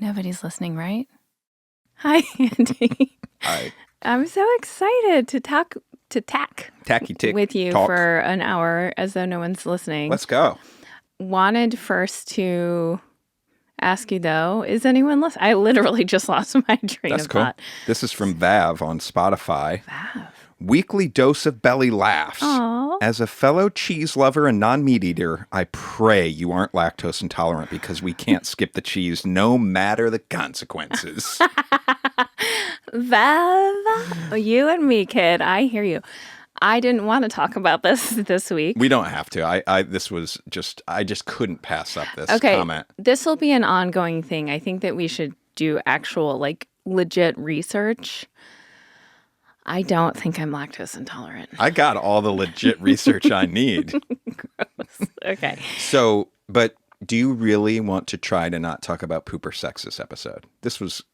Nobody's listening, right? Hi, Andy. Hi. I'm so excited to Tacky tick with you talk. for an hour as though no one's listening. Let's go. Wanted first to ask you, though, is anyone listening? I literally just lost my train That's of cool. thought. This is from Vav on Spotify. Vav. Weekly dose of belly laughs. Aw. As a fellow cheese lover and non-meat eater, I pray you aren't lactose intolerant because we can't skip the cheese no matter the consequences. Vav, you and me, kid. I hear you. I didn't want to talk about this week. We don't have to. I just couldn't pass up this comment. This will be an ongoing thing. I think that we should do actual, legit research. I don't think I'm lactose intolerant. I got all the legit research I need. Gross. Okay. So, but do you really want to try to not talk about poop or sex this episode? This was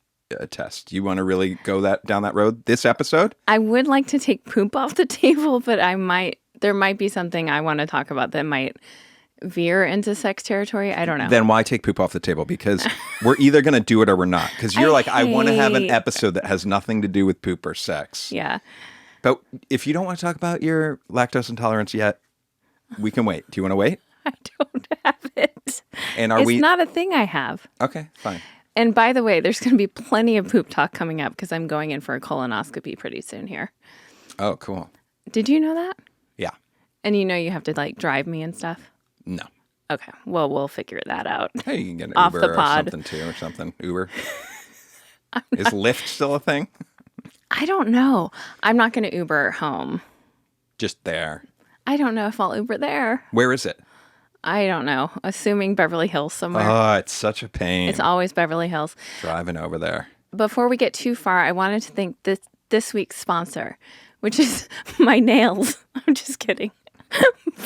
a test. You want to really go down that road this episode? I would like to take poop off the table, but there might be something I want to talk about that might veer into sex territory. I don't know. Then why take poop off the table? Because we're either going to do it or we're not. Because you're I want to have an episode that has nothing to do with poop or sex. Yeah. But if you don't want to talk about your lactose intolerance yet, we can wait. Do you want to wait? I don't have it. And it's not a thing I have. Okay, fine. And by the way, there's going to be plenty of poop talk coming up because I'm going in for a colonoscopy pretty soon here. Oh, cool. Did you know that? Yeah. And you have to drive me and stuff? No. Okay. Well, we'll figure that out. Hey, you can get an off Uber the pod. or something too, or something. Uber. Is Lyft still a thing? I don't know. I'm not going to Uber home. Just there. I don't know if I'll Uber there. Where is it? I don't know. Assuming Beverly Hills somewhere. Oh, it's such a pain. It's always Beverly Hills. Driving over there. Before we get too far, I wanted to thank this week's sponsor, which is my nails. I'm just kidding.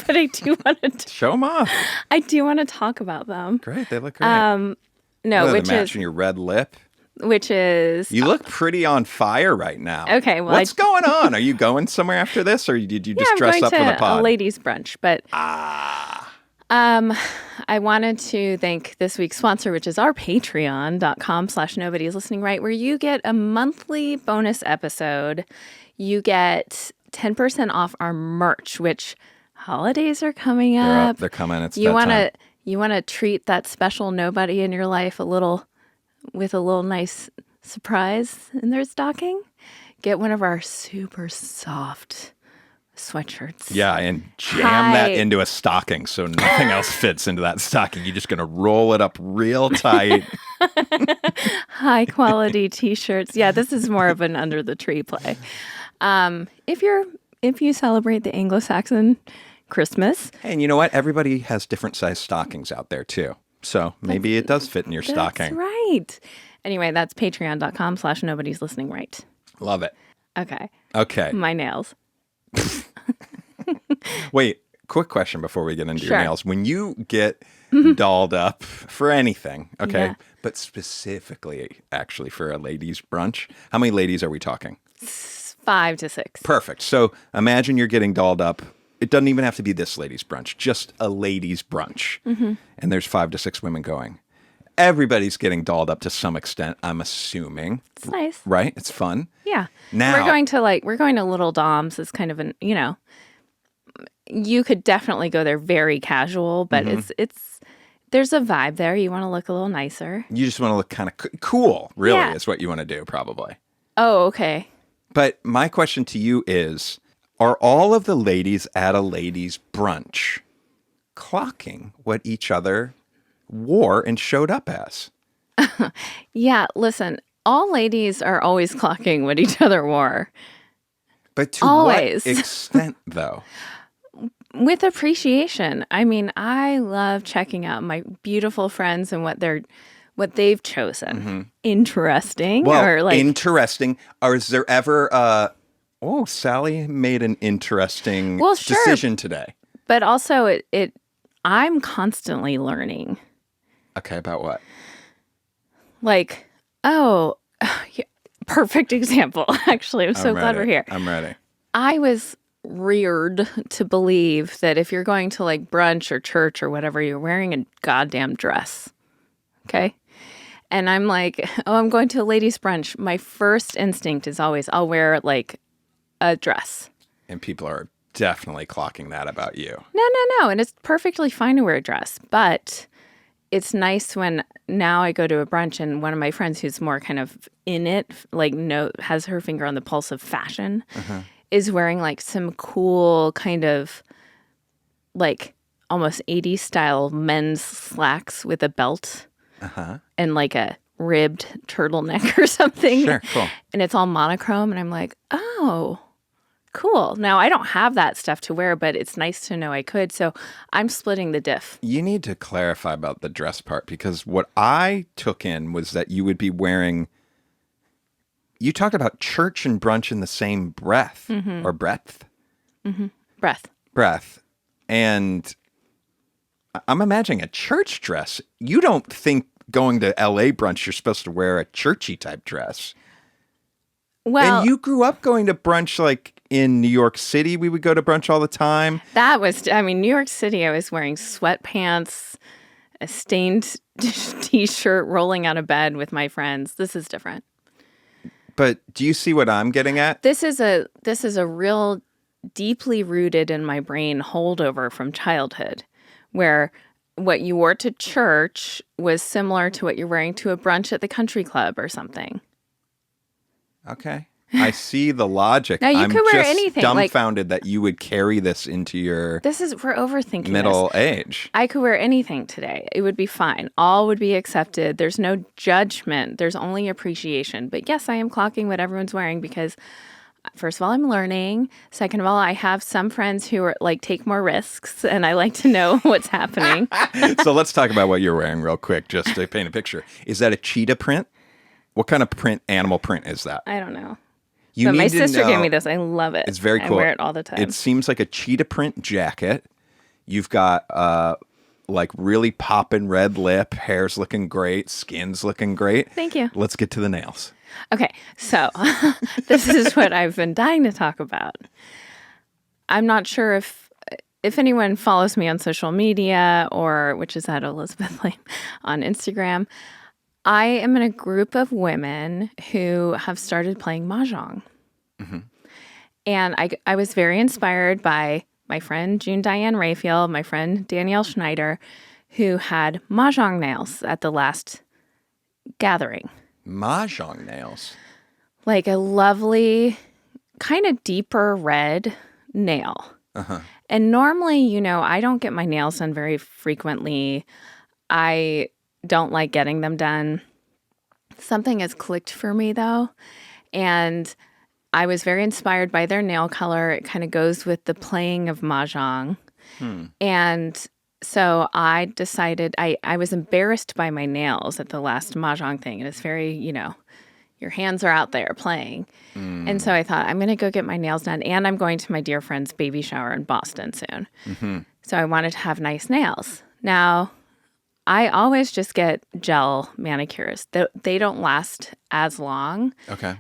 But I do want to show them off. I do want to talk about them. Great, they look great. No, which matching your red lip. Which is you look pretty on fire right now. Okay, well, what's going on? Are you going somewhere after this, or did you just dress up for the pod? I'm going to a ladies' brunch, but I wanted to thank this week's sponsor, which is our patreon.com/nobody's listening right, where you get a monthly bonus episode. You get 10% off our merch, which holidays are coming up. They're coming. It's you want to treat that special nobody in your life with a little nice surprise in their stocking. Get one of our super soft sweatshirts. Yeah, and jam that into a stocking so nothing else fits into that stocking. You're just going to roll it up real tight. High quality t-shirts. Yeah, this is more of an under the tree play. If you celebrate the Anglo-Saxon Christmas. And you know what? Everybody has different size stockings out there too. So maybe it does fit in your stocking. That's right. Anyway, that's patreon.com/nobody's listening right. Love it. Okay. My nails. Wait, quick question before we get into Sure. your nails. When you get dolled up for anything, okay, Yeah. but specifically actually for a ladies' brunch, how many ladies are we talking? 5 to 6. Perfect. So imagine you're getting dolled up. It doesn't even have to be this ladies' brunch, just a ladies' brunch. Mm-hmm. And there's 5 to 6 women going. Everybody's getting dolled up to some extent, I'm assuming. It's nice. Right? It's fun. Yeah. Now we're going to Little Dom's. It's kind of you could definitely go there very casual, but there's a vibe there. You want to look a little nicer. You just want to look kind of cool, really, Yeah. is what you want to do, probably. Oh, okay. But my question to you is, are all of the ladies at a ladies' brunch clocking what each other wore and showed up as? Yeah, listen, all ladies are always clocking what each other wore. But to Always. what extent, though? With appreciation. I mean, I love checking out my beautiful friends and what they've chosen. Mm-hmm. Interesting. Well, interesting. Or is there ever Sally made an interesting decision today. But also I'm constantly learning. Okay, about what? Like, oh, perfect example, actually. I'm so glad we're here. I'm ready. I was reared to believe that if you're going to like brunch or church or whatever, you're wearing a goddamn dress. Okay? And I'm like, oh, I'm going to a ladies' brunch. My first instinct is always, I'll wear like a dress. And people are definitely clocking that about you. No. And it's perfectly fine to wear a dress. But it's nice when now I go to a brunch and one of my friends who's more kind of in it, like has her finger on the pulse of fashion, is wearing like some cool kind of like almost 80s style men's slacks with a belt and like a ribbed turtleneck or something. Sure, cool. And it's all monochrome. And I'm like, oh, cool. Now, I don't have that stuff to wear, but it's nice to know I could. So I'm splitting the diff. You need to clarify about the dress part, because what I took in was that you would be wearing... You talked about church and brunch in the same breath or breadth. Breath. And I'm imagining a church dress. You don't think going to LA brunch, you're supposed to wear a churchy type dress. Well, and you grew up going to brunch like in New York City. We would go to brunch all the time. New York City, I was wearing sweatpants, a stained t-shirt, rolling out of bed with my friends. This is different. But do you see what I'm getting at? This is a real deeply rooted in my brain holdover from childhood, where what you wore to church was similar to what you're wearing to a brunch at the country club or something. Okay. I see the logic. Now, you I'm could wear just anything. dumbfounded that you would carry this into your we're overthinking middle this. age. I could wear anything today. It would be fine. All would be accepted. There's no judgment. There's only appreciation. But yes, I am clocking what everyone's wearing because, first of all, I'm learning. Second of all, I have some friends who are like take more risks, and I like to know what's happening. So let's talk about what you're wearing real quick, just to paint a picture. Is that a cheetah print? What kind of print, animal print is that? I don't know. You But need my to sister know- gave me this. I love it. It's very cool. I wear it all the time. It seems like a cheetah print jacket. You've got like really popping red lip, hair's looking great, skin's looking great. Thank you. Let's get to the nails. Okay, so this is what I've been dying to talk about. I'm not sure if anyone follows me on social media which is at Elizabeth Lane on Instagram. I am in a group of women who have started playing mahjong. And I was very inspired by my friend June Diane Rayfield, my friend Danielle Schneider, who had mahjong nails at the last gathering. Mahjong nails. Like a lovely, kind of deeper red nail. And normally, I don't get my nails done very frequently. I don't like getting them done. Something has clicked for me, though. And I was very inspired by their nail color. It kind of goes with the playing of mahjong. And so I decided, I was embarrassed by my nails at the last mahjong thing. And it's very, your hands are out there playing. And so I thought, I'm going to go get my nails done. And I'm going to my dear friend's baby shower in Boston soon. So I wanted to have nice nails. Now, I always just get gel manicures. They don't last as long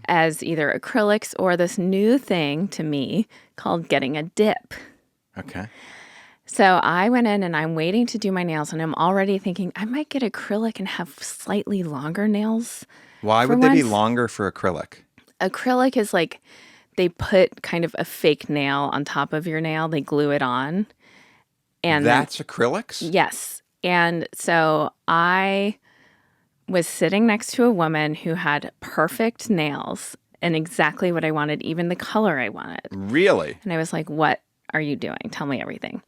as either acrylics or this new thing to me called getting a dip. Okay. So I went in and I'm waiting to do my nails, and I'm already thinking I might get acrylic and have slightly longer nails. Why would they be longer for acrylic? Acrylic is like they put kind of a fake nail on top of your nail. They glue it on. And that's acrylics? Yes. And so I was sitting next to a woman who had perfect nails and exactly what I wanted, even the color I wanted. Really? And I was like, what are you doing? Tell me everything.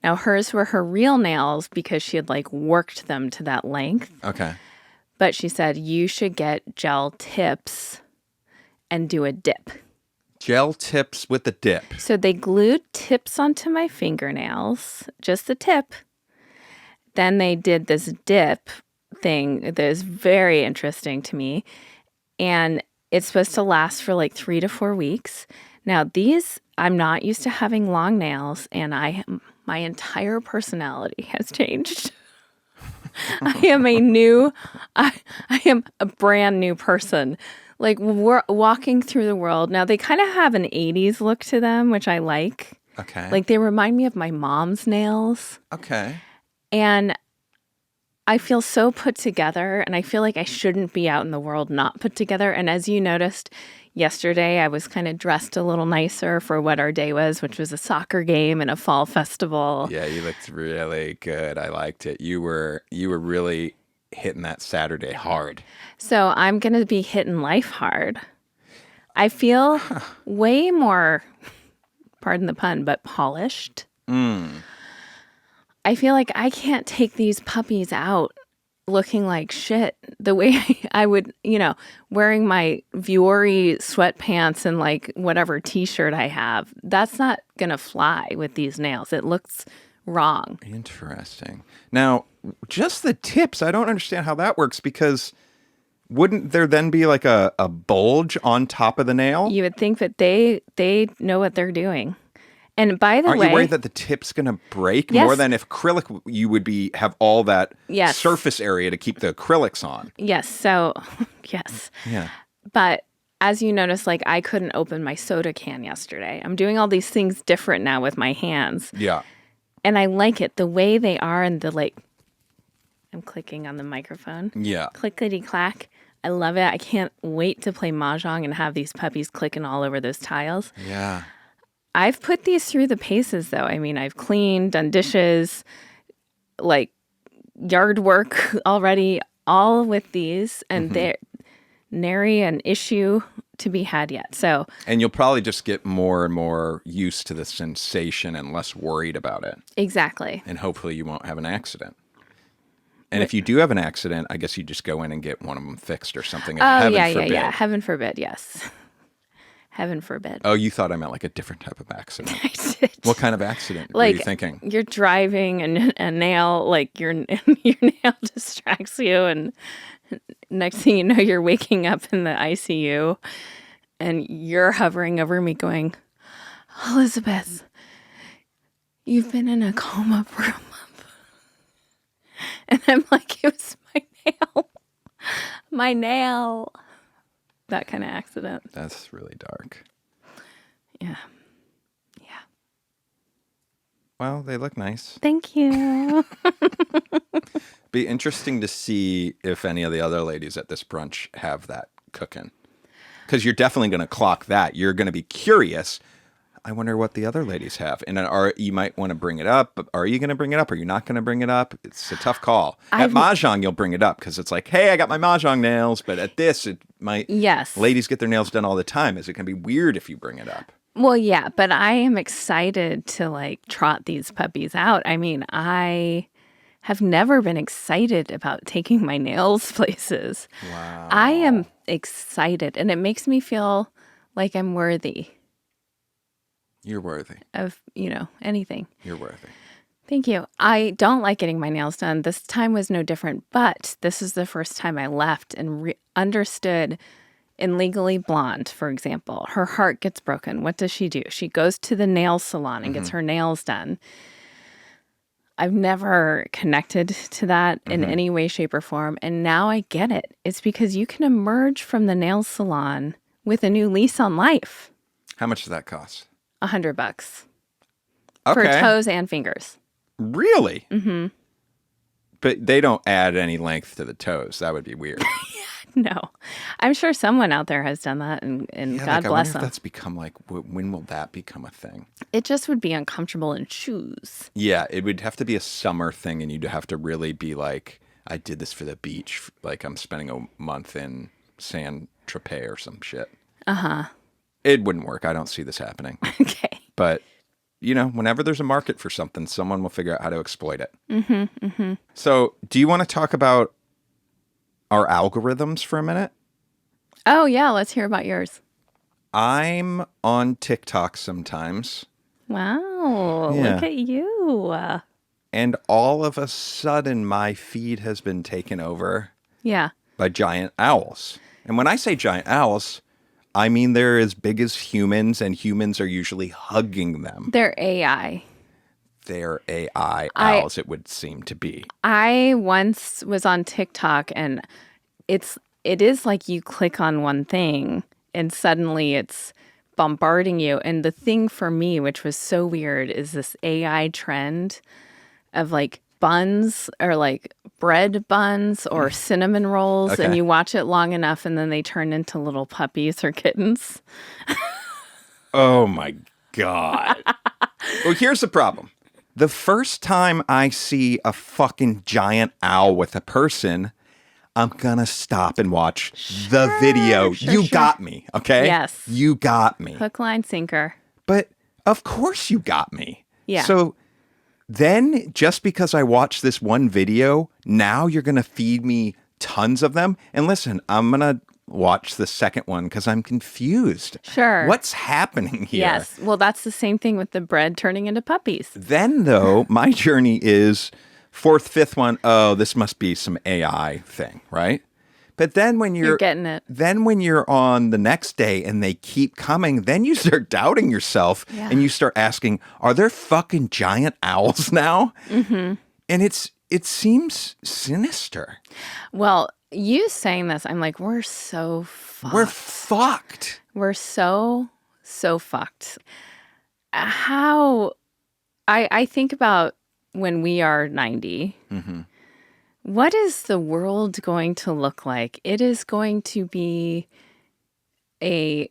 Now, hers were her real nails because she had like worked them to that length. Okay. But she said, you should get gel tips and do a dip. Gel tips with the dip. So they glued tips onto my fingernails, just the tip. Then they did this dip thing that is very interesting to me. And it's supposed to last for like 3 to 4 weeks. Now, I'm not used to having long nails, and my entire personality has changed. I am a brand new person. Like we're walking through the world. Now they kind of have an 80s look to them, which I like. Okay. Like they remind me of my mom's nails. Okay. And I feel so put together, and I feel like I shouldn't be out in the world not put together. And as you noticed yesterday, I was kind of dressed a little nicer for what our day was, which was a soccer game and a fall festival. Yeah, you looked really good. I liked it. You were really hitting that Saturday hard. So I'm going to be hitting life hard. I feel way more, pardon the pun, but polished. I feel like I can't take these puppies out looking like shit the way I would, wearing my Vuori sweatpants and like whatever t-shirt I have. That's not going to fly with these nails. It looks wrong. Interesting. Now, just the tips, I don't understand how that works because wouldn't there then be like a bulge on top of the nail? You would think that they know what they're doing. And by the Aren't way, you worried that the tip's going to break Yes. more than if acrylic? You would have all that Yes. surface area to keep the acrylics on. yes. So, yes. Yeah. But as you notice, like I couldn't open my soda can yesterday. I'm doing all these things different now with my hands. Yeah. And I like it the way they are and the like. I'm clicking on the microphone. Yeah. Clickety clack. I love it. I can't wait to play mahjong and have these puppies clicking all over those tiles. Yeah. I've put these through the paces, though. I mean, I've cleaned, done dishes, like yard work already, all with these, and they're nary an issue to be had yet. So, And you'll probably just get more and more used to the sensation and less worried about it. exactly. And hopefully you won't have an accident. And if you do have an accident, I guess you just go in and get one of them fixed or something. Oh, Heaven yeah, forbid. yeah. Heaven forbid, yes. Heaven forbid. Oh, you thought I meant like a different type of accident. I did. What kind of accident were Like you thinking? you're driving and a nail, like your nail distracts you, and next thing you know, you're waking up in the ICU, and you're hovering over me, going, "Elizabeth, you've been in a coma for a month," and I'm like, "It was my nail." That kind of accident. That's really dark. Yeah. Yeah. Well, they look nice. Thank you. Be interesting to see if any of the other ladies at this brunch have that cooking. Because you're definitely going to clock that. You're going to be curious. I wonder what the other ladies have. And you might want to bring it up. But are you going to bring it up? Are you not going to bring it up? It's a tough call. At Mahjong, you'll bring it up because it's like, hey, I got my Mahjong nails. But at this, Yes. ladies get their nails done all the time. Is it going to be weird if you bring it up? Well, yeah, but I am excited to like trot these puppies out. I mean, I have never been excited about taking my nails places. Wow. I am excited, and it makes me feel like I'm worthy You're worthy. of, anything. You're worthy. Thank you. I don't like getting my nails done. This time was no different, but this is the first time I left and understood. In Legally Blonde, for example, her heart gets broken. What does she do? She goes to the nail salon and gets her nails done. I've never connected to that in any way, shape, or form. And now I get it. It's because you can emerge from the nail salon with a new lease on life. How much does that cost? $100 Okay. for toes and fingers. Really? Mm-hmm. But they don't add any length to the toes. That would be weird. No, I'm sure someone out there has done that, and Yeah, God I bless wonder them. if that's become like, when will that become a thing? It just would be uncomfortable in shoes. Yeah, it would have to be a summer thing, and you'd have to really be like, I did this for the beach. Like I'm spending a month in San Tropez or some shit. Uh-huh. It wouldn't work. I don't see this happening. Okay. But, whenever there's a market for something, someone will figure out how to exploit it. Mm-hmm, mm-hmm. So do you want to talk about our algorithms for a minute? Oh, yeah. Let's hear about yours. I'm on TikTok sometimes, Wow. Yeah. Look at you. and all of a sudden my feed has been taken over Yeah. by giant owls. And when I say giant owls, I mean they're as big as humans, and humans are usually hugging them. They're AI. They're AI owls, it would seem to be. I once was on TikTok, and it's it is like you click on one thing and suddenly it's bombarding you. And the thing for me, which was so weird, is this AI trend of like buns or like bread buns or cinnamon rolls. And Okay. you watch it long enough and then they turn into little puppies or kittens. Oh my God. Well, here's the problem. The first time I see a fucking giant owl with a person, I'm gonna stop and watch the video. You got me, okay? Yes. You got me. Hook, line, sinker. But of course you got me. Yeah. So then just because I watched this one video, now you're gonna feed me tons of them? And listen, I'm gonna watch the second one because I'm confused. Sure. What's happening here? Yes. Well, that's the same thing with the bread turning into puppies. Then, though, my journey is fourth, fifth one. Oh, this must be some AI thing, right? But then when You're getting it. then when you're on the next day and they keep coming, then you start doubting yourself and you start asking, are there fucking giant owls now? Mm-hmm. And it seems sinister. Well, you saying this, I'm like, we're so fucked. We're fucked. We're so fucked. How I think about when we are 90. Mm-hmm. What is the world going to look like? It is going to be I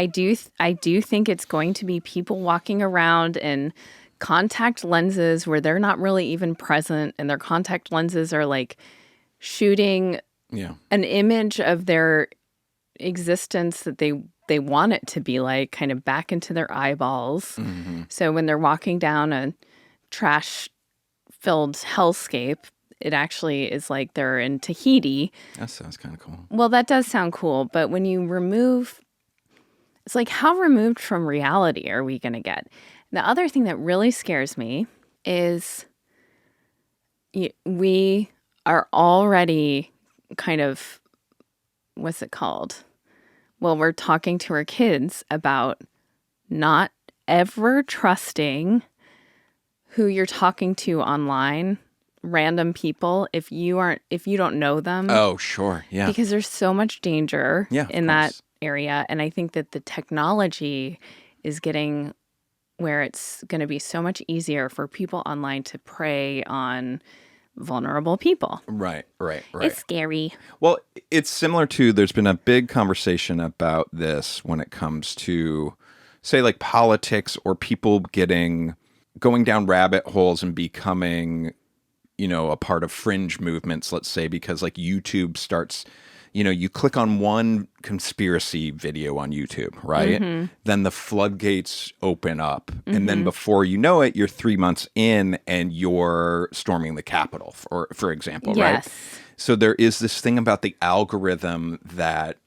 do think it's going to be people walking around in contact lenses where they're not really even present, and their contact lenses are like shooting an image of their existence that they want it to be like kind of back into their eyeballs. Mm-hmm. So when they're walking down a trash-filled hellscape, it actually is like they're in Tahiti. That sounds kind of cool. Well, that does sound cool, but when you remove, it's like, how removed from reality are we going to get? The other thing that really scares me is we are already kind of, what's it called? Well, we're talking to our kids about not ever trusting who you're talking to online, random people, if you don't know them. Oh, sure. Yeah. Because there's so much danger in that course. area. And I think that the technology is getting where it's going to be so much easier for people online to prey on vulnerable people. Right. It's scary. Well, it's similar to, there's been a big conversation about this when it comes to, say, like politics or people going down rabbit holes and becoming, a part of fringe movements, let's say, because like YouTube starts, you click on one conspiracy video on YouTube, right? Mm-hmm. Then the floodgates open up. Mm-hmm. And then before you know it, you're 3 months in and you're storming the Capitol, for example, right? So there is this thing about the algorithm that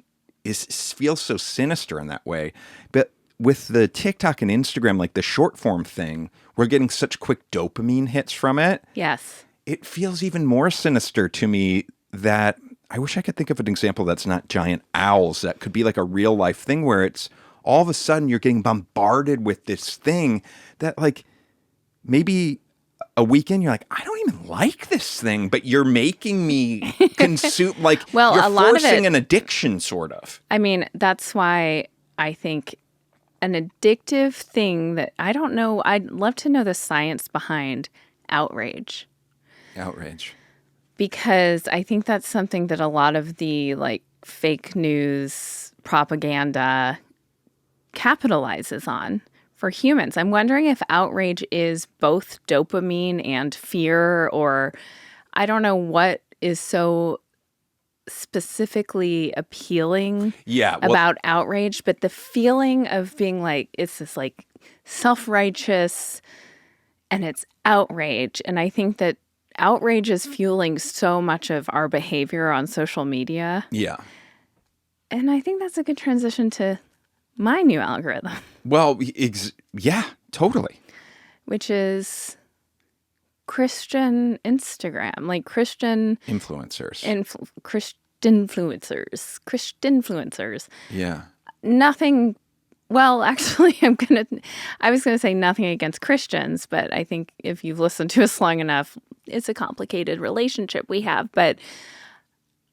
feels so sinister in that way. But with the TikTok and Instagram, like the short form thing, we're getting such quick dopamine hits from it. Yes. It feels even more sinister to me that I wish I could think of an example that's not giant owls. That could be like a real life thing where it's all of a sudden you're getting bombarded with this thing that like maybe a weekend you're like, I don't even like this thing, but you're making me consume, like well, you're a lot forcing of it, an addiction sort of. I mean, that's why I think an addictive thing that I don't know, I'd love to know the science behind outrage. Outrage. Because I think that's something that a lot of the like fake news propaganda capitalizes on for humans. I'm wondering if outrage is both dopamine and fear, or I don't know what is so specifically appealing about outrage, but the feeling of being like, it's this like self-righteous and it's outrage. And I think that outrage is fueling so much of our behavior on social media. Yeah. And I think that's a good transition to my new algorithm. Well, yeah, totally. Which is Christian Instagram, like Christian influencers. Christianfluencers. Yeah. Nothing. Well, actually, I was gonna say nothing against Christians, but I think if you've listened to us long enough, it's a complicated relationship we have. But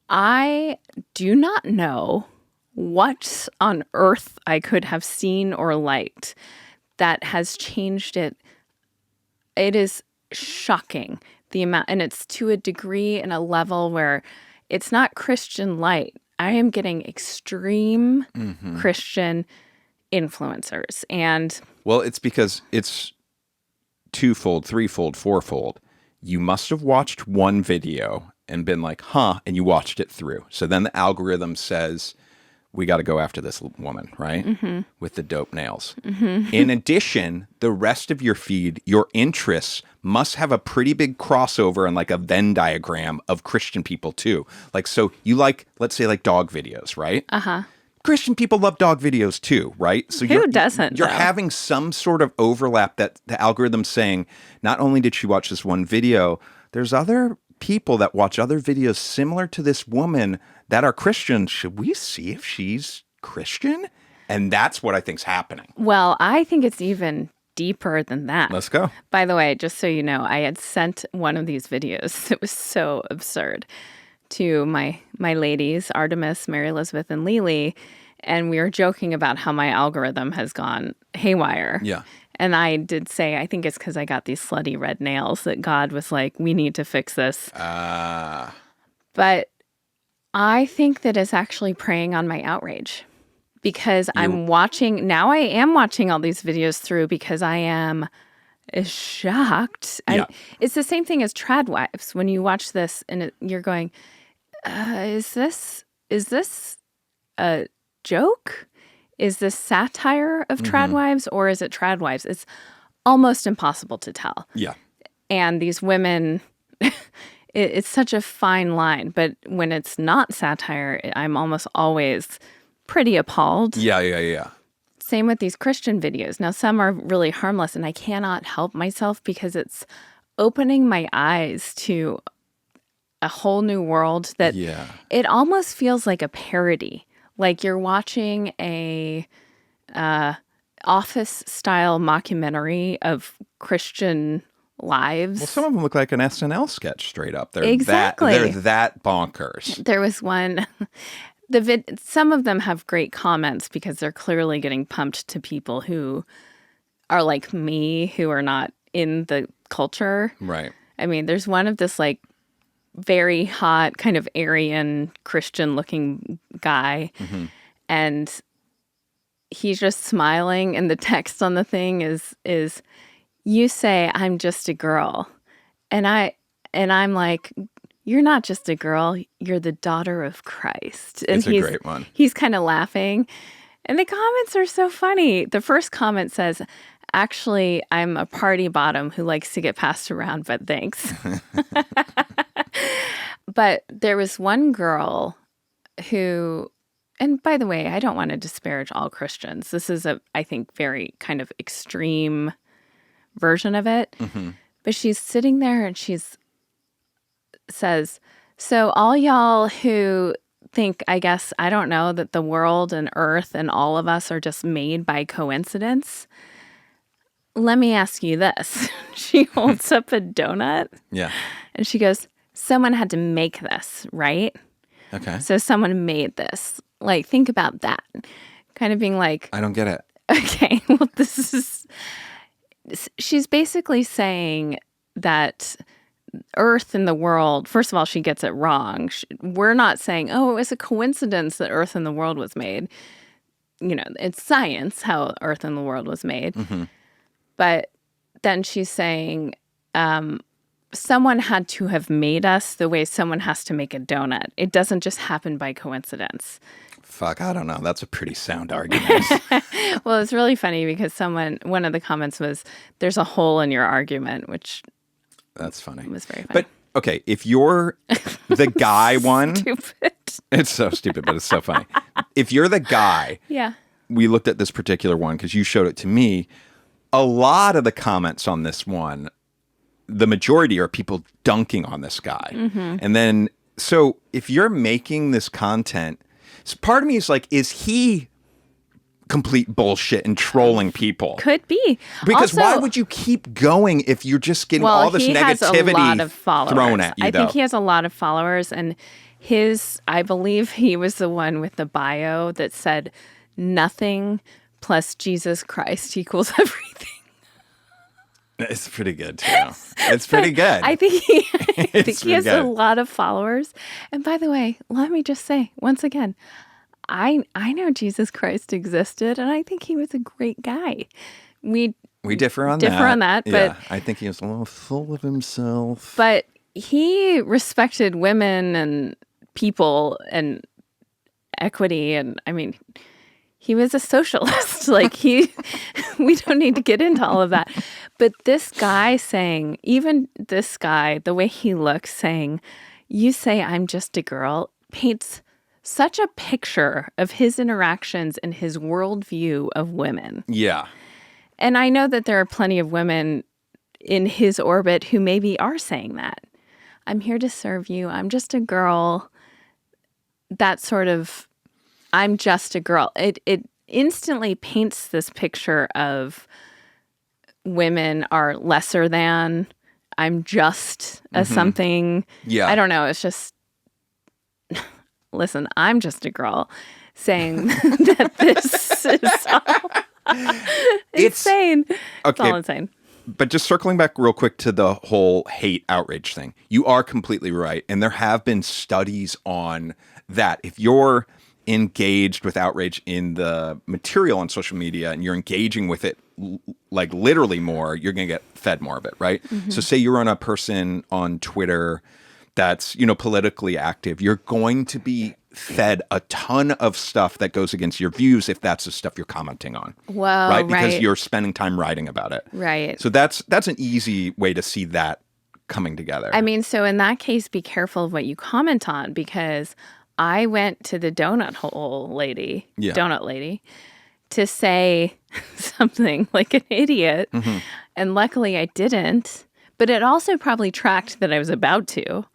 I do not know what on earth I could have seen or liked that has changed it. It is shocking the amount, and it's to a degree and a level where it's not Christian light. I am getting extreme Christian influencers. And Well, it's because it's twofold, threefold, fourfold. You must have watched one video and been like, huh, and you watched it through. So then the algorithm says, we got to go after this woman, right? With the dope nails. In addition, the rest of your feed, your interests must have a pretty big crossover and like a Venn diagram of Christian people too. Like, so you like, let's say like dog videos, right? Christian people love dog videos too, right? So who doesn't? You're though? having some sort of overlap that the algorithm's saying, not only did she watch this one video, there's other people that watch other videos similar to this woman that are Christian. Should we see if she's Christian? And that's what I think's happening. Well, I think it's even deeper than that. Let's go. By the way, just so you know, I had sent one of these videos. It was so absurd to my ladies, Artemis, Mary Elizabeth, and Lily. And we were joking about how my algorithm has gone haywire. Yeah. And I did say, I think it's because I got these slutty red nails that God was like, we need to fix this. But I think that it's actually preying on my outrage because I am watching all these videos through because I am shocked. Yeah. It's the same thing as trad wives. When you watch this and you're going, is this a joke? Is this satire of trad wives or is it trad wives? It's almost impossible to tell. Yeah. And these women, it's such a fine line. But when it's not satire, I'm almost always pretty appalled. Yeah. Same with these Christian videos. Now, some are really harmless, and I cannot help myself because it's opening my eyes to a whole new world that it almost feels like a parody. Like you're watching a Office-style mockumentary of Christian lives. Well, some of them look like an SNL sketch straight up. They're Exactly. they're that bonkers. There was one. Some of them have great comments because they're clearly getting pumped to people who are like me, who are not in the culture. Right. I mean, there's one of this like very hot, kind of Aryan Christian-looking guy, and he's just smiling, and the text on the thing is you say I'm just a girl, and I'm like, you're not just a girl, you're the daughter of Christ. And It's a great one. He's kind of laughing, and the comments are so funny. The first comment says, actually, I'm a party bottom who likes to get passed around, but thanks. But there was one girl who, and by the way, I don't want to disparage all Christians. This is I think, very kind of extreme version of it. But she's sitting there and says, so all y'all who think, I guess, I don't know, that the world and earth and all of us are just made by coincidence, let me ask you this. She holds up a donut. Yeah. And she goes, someone had to make this, right? Okay. So someone made this. Like, think about that. Kind of being like, I don't get it. okay, well, she's basically saying that Earth and the world, first of all, she gets it wrong. We're not saying, oh, it was a coincidence that Earth and the world was made. You know, it's science how Earth and the world was made. But then she's saying, someone had to have made us the way someone has to make a donut. It doesn't just happen by coincidence. Fuck, I don't know. That's a pretty sound argument. Well, it's really funny because one of the comments was, there's a hole in your argument, which That's funny. was very funny. But, okay, if you're the guy one... Stupid. It's so stupid, but it's so funny. If you're the guy... Yeah. We looked at this particular one because you showed it to me. A lot of the comments on this one, the majority are people dunking on this guy. And then, so if you're making this content, part of me is like, is he complete bullshit and trolling people? Could be. Because Also, why would you keep going if you're just getting all this he has a lot negativity of followers. thrown at you, I though? think he has a lot of followers, and I believe he was the one with the bio that said nothing plus Jesus Christ equals everything. It's pretty good too. It's pretty good. I think I think he has good. a lot of followers. And by the way, let me just say once again, I know Jesus Christ existed, and I think he was a great guy. We differ on that, but yeah, I think he was a little full of himself. But he respected women and people and equity, and I mean, he was a socialist. We don't need to get into all of that. But this guy saying, even this guy, the way he looks, saying, "You say I'm just a girl," paints such a picture of his interactions and his worldview of women. Yeah. And I know that there are plenty of women in his orbit who maybe are saying that. I'm here to serve you. I'm just a girl. That sort of, I'm just a girl. It instantly paints this picture of women are lesser than. I'm just a something. Yeah. I don't know. It's just, listen, I'm just a girl saying that this is all insane. It's all insane. But just circling back real quick to the whole hate outrage thing, you are completely right. And there have been studies on that. If you're engaged with outrage in the material on social media and you're engaging with it like literally more, you're going to get fed more of it, right? So say you're on a person on Twitter that's, politically active, you're going to be fed a ton of stuff that goes against your views if that's the stuff you're commenting on. Whoa, right? Because you're spending time writing about it. Right. So that's an easy way to see that coming together. I mean, so in that case, be careful of what you comment on, because I went to the donut lady, to say something like an idiot. And luckily I didn't. But it also probably tracked that I was about to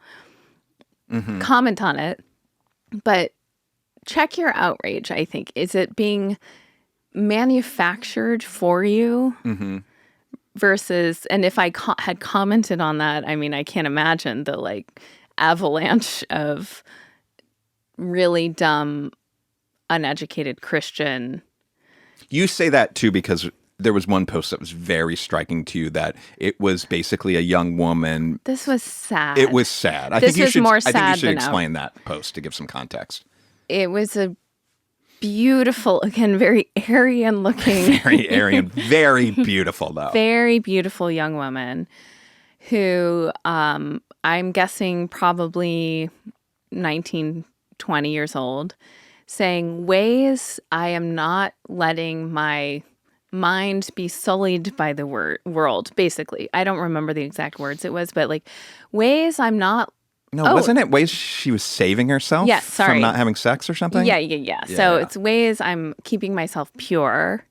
comment on it. But check your outrage, I think. Is it being manufactured for you versus, and if I had commented on that, I mean, I can't imagine the avalanche of really dumb, uneducated Christian. You say that too because there was one post that was very striking to you, that it was basically a young woman. This was sad. It was sad. I think you should explain that post to give some context. It was a beautiful, again, very Aryan looking. Very Aryan. Very beautiful, though. Very beautiful young woman who I'm guessing probably 19, 20 years old, saying, ways I am not letting my mind be sullied by the world, basically. I don't remember the exact words it was, but ways I'm not. No, wasn't it ways she was saving herself from not having sex or something? Yeah. So it's ways I'm keeping myself pure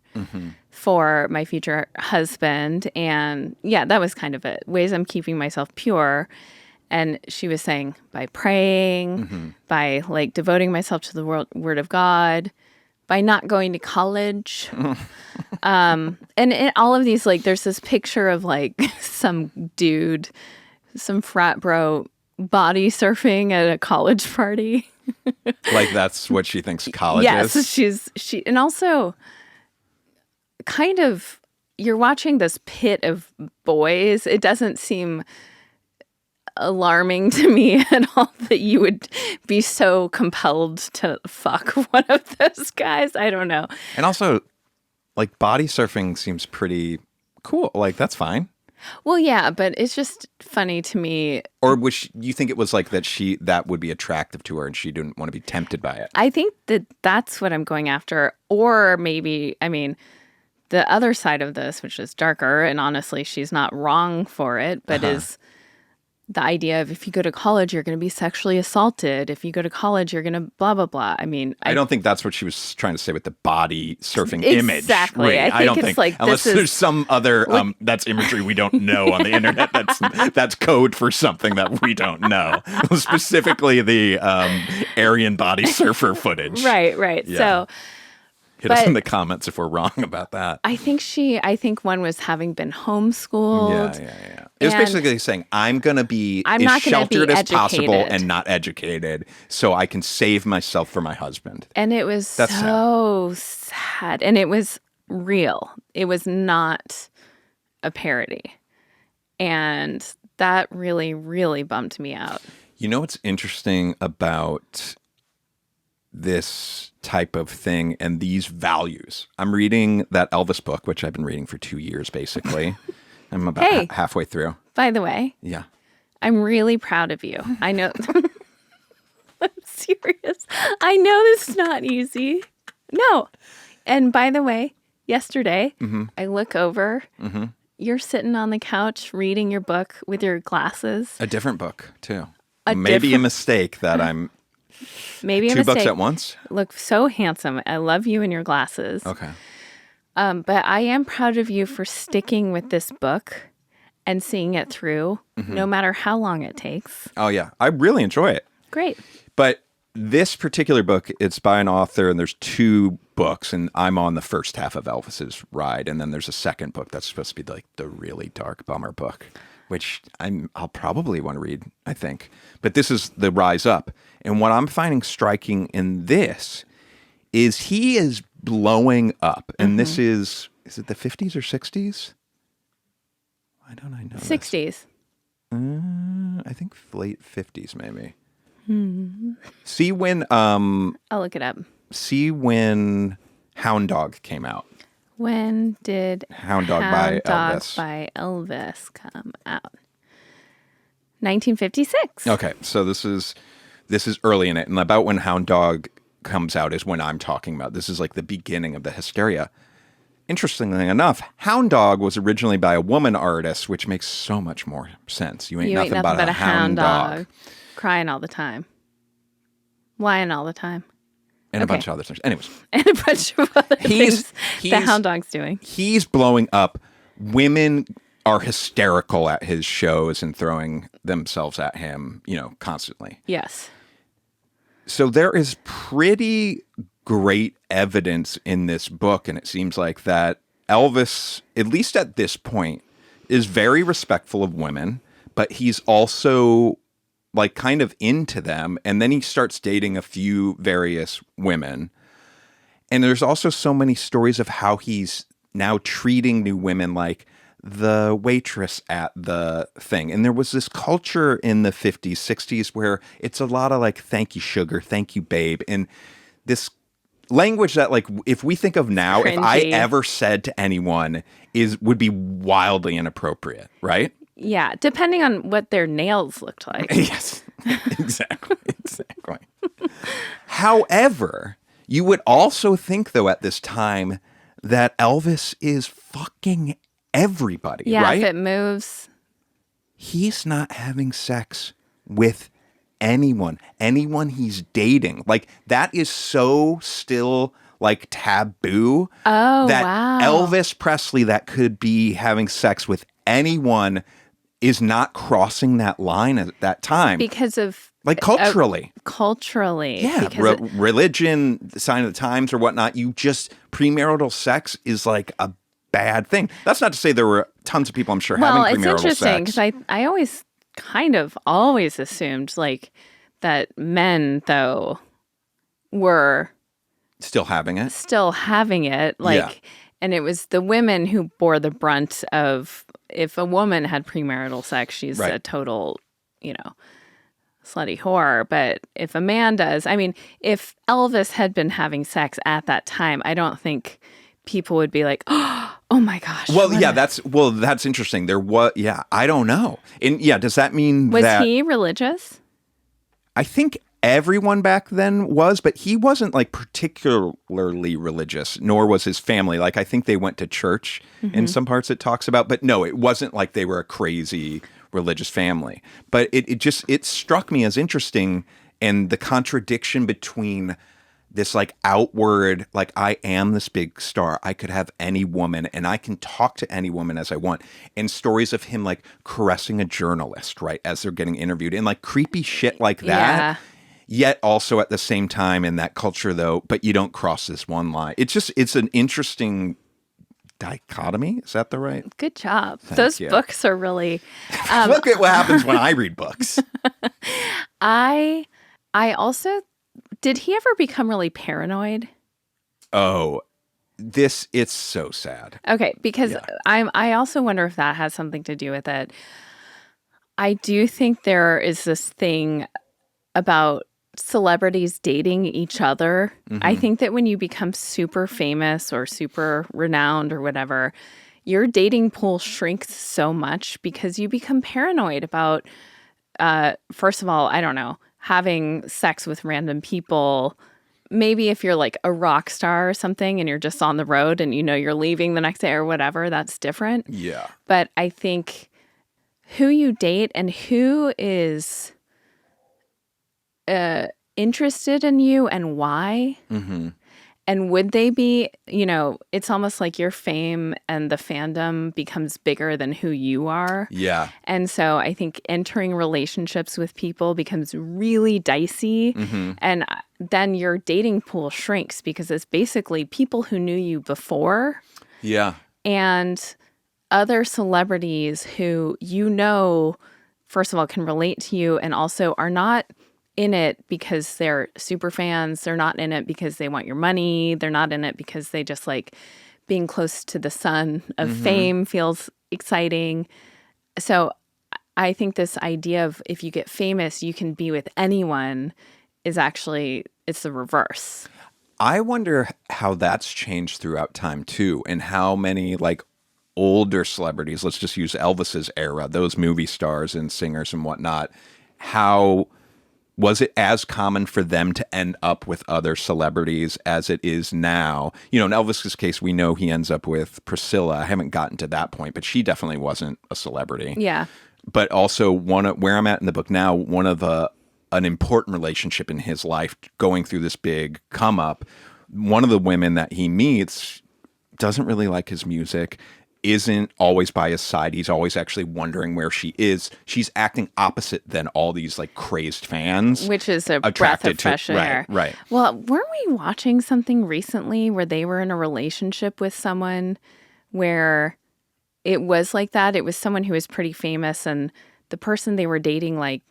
for my future husband. And yeah, that was kind of it. Ways I'm keeping myself pure. And she was saying by praying, by devoting myself to the word of God, by not going to college. And in all of these, there's this picture of some dude, some frat bro body surfing at a college party. That's what she thinks college is? Yes, and also kind of, you're watching this pit of boys. It doesn't seem alarming to me at all that you would be so compelled to fuck one of those guys. I don't know. And also, body surfing seems pretty cool. That's fine. Well, yeah, but it's just funny to me. Or you think it was that would be attractive to her and she didn't want to be tempted by it? I think that's what I'm going after. Or maybe, I mean, the other side of this, which is darker, and honestly, she's not wrong for it, but is the idea of if you go to college, you're going to be sexually assaulted. If you go to college, you're going to blah, blah, blah. I mean, I don't think that's what she was trying to say with the body surfing image. Exactly. Right? I don't think unless there's some other, that's imagery we don't know on the internet. That's code for something that we don't know. Specifically the Aryan body surfer footage. Right. Yeah. So, Hit us But in the comments if we're wrong about that. I think one was having been homeschooled. Yeah. It was basically saying, I'm going to be I'm as not gonna be sheltered as possible educated. and not educated so I can save myself for my husband. And it was That's so sad. And it was real. It was not a parody. And that really, really bummed me out. You know what's interesting about this type of thing and these values? I'm reading that Elvis book, which I've been reading for 2 years, basically. I'm about halfway through. By the way, Yeah. I'm really proud of you. I know. I'm serious. I know this is not easy. No. And by the way, yesterday, I look over. You're sitting on the couch reading your book with your glasses. A different book, too. A Maybe a mistake that I'm Maybe a two mistake. books at once. Look so handsome. I love you and your glasses. Okay. But I am proud of you for sticking with this book and seeing it through, no matter how long it takes. Oh, yeah. I really enjoy it. Great. But this particular book, it's by an author, and there's 2 books, and I'm on the first half of Elvis's ride, and then there's a second book that's supposed to be like the really dark bummer book, which I'll probably want to read, I think. But this is the rise up. And what I'm finding striking in this is he is blowing up. And this is it the 50s or 60s? Why don't I know 60s. I think late 50s, maybe. See when I'll look it up. Hound Dog came out. When did Hound Dog by Elvis. by Elvis come out? 1956. Okay, so this is early in it, and about when Hound Dog comes out is when I'm talking about. This is like the beginning of the hysteria. Interestingly enough, Hound Dog was originally by a woman artist, which makes so much more sense. You ain't nothing but a hound dog. Crying all the time. Lying all the time. And a bunch of other things. Anyways. And a bunch of other things the Hound Dog's doing. He's blowing up. Women are hysterical at his shows and throwing themselves at him, constantly. Yes. So there is pretty great evidence in this book, and it seems like that Elvis, at least at this point, is very respectful of women, but he's also like kind of into them, and then he starts dating a few various women. And there's also so many stories of how he's now treating new women like the waitress at the thing. And there was this culture in the 50s, 60s where it's a lot of like, thank you, sugar, thank you, babe. And this language that, like, if we think of now, Cringy. if I ever said to anyone would be wildly inappropriate, right? Yeah, depending on what their nails looked like. Yes, exactly. However, you would also think, though, at this time that Elvis is fucking everybody, Yeah, right? if it moves. He's not having sex with anyone he's dating. Like, that is so still like taboo. Oh, that wow. Elvis Presley that could be having sex with anyone is not crossing that line at that time. Because of... Like, culturally. Culturally. Yeah, religion, sign of the times or whatnot. Premarital sex is like a bad thing. That's not to say there were tons of people, I'm sure, having premarital sex. Well, it's interesting because I always kind of always assumed like that men, though, were... Still having it. Like, yeah. And it was the women who bore the brunt of, if a woman had premarital sex, she's right. a total, slutty whore. But if a man does, I mean, if Elvis had been having sex at that time, I don't think people would be like, oh my gosh. Well, yeah, that's interesting. I don't know. And yeah, does that mean was he religious? I think everyone back then was, but he wasn't like particularly religious, nor was his family. Like, I think they went to church in some parts it talks about, but no, it wasn't like they were a crazy religious family. But it struck me as interesting, and the contradiction between this like outward, like, I am this big star, I could have any woman and I can talk to any woman as I want, and stories of him like caressing a journalist, right, as they're getting interviewed, and like creepy shit like that. Yeah. yet also at the same time in that culture though, but you don't cross this one line. It's an interesting dichotomy. Is that the right? Good job. Thank Those you. books are really. Look at what happens when I read books. I also, did he ever become really paranoid? Oh, it's so sad. Okay, because Yeah. I also wonder if that has something to do with it. I do think there is this thing about celebrities dating each other. I think that when you become super famous or super renowned or whatever, your dating pool shrinks so much because you become paranoid about, first of all, I don't know, having sex with random people. Maybe if you're like a rock star or something and you're just on the road and you know you're leaving the next day or whatever, that's different. Yeah. But I think who you date and who is interested in you and why. And would they be, it's almost like your fame and the fandom becomes bigger than who you are. Yeah. And so I think entering relationships with people becomes really dicey. And then your dating pool shrinks because it's basically people who knew you before Yeah. and other celebrities who first of all, can relate to you and also are not in it because they're super fans. They're not in it because they want your money. They're not in it because they just like being close to the sun of fame feels exciting. So I think this idea of if you get famous, you can be with anyone is actually, it's the reverse. I wonder how that's changed throughout time too, and how many like older celebrities, let's just use Elvis's era, those movie stars and singers and whatnot, how was it as common for them to end up with other celebrities as it is now? In Elvis's case, we know he ends up with Priscilla. I haven't gotten to that point, but she definitely wasn't a celebrity. Yeah. But also where I'm at in the book now, an important relationship in his life going through this big come up. One of the women that he meets doesn't really like his music, isn't always by his side. He's always actually wondering where she is. She's acting opposite than all these like crazed fans. Which is a breath of fresh air. Right. Well, weren't we watching something recently where they were in a relationship with someone where it was like that? It was someone who was pretty famous and the person they were dating like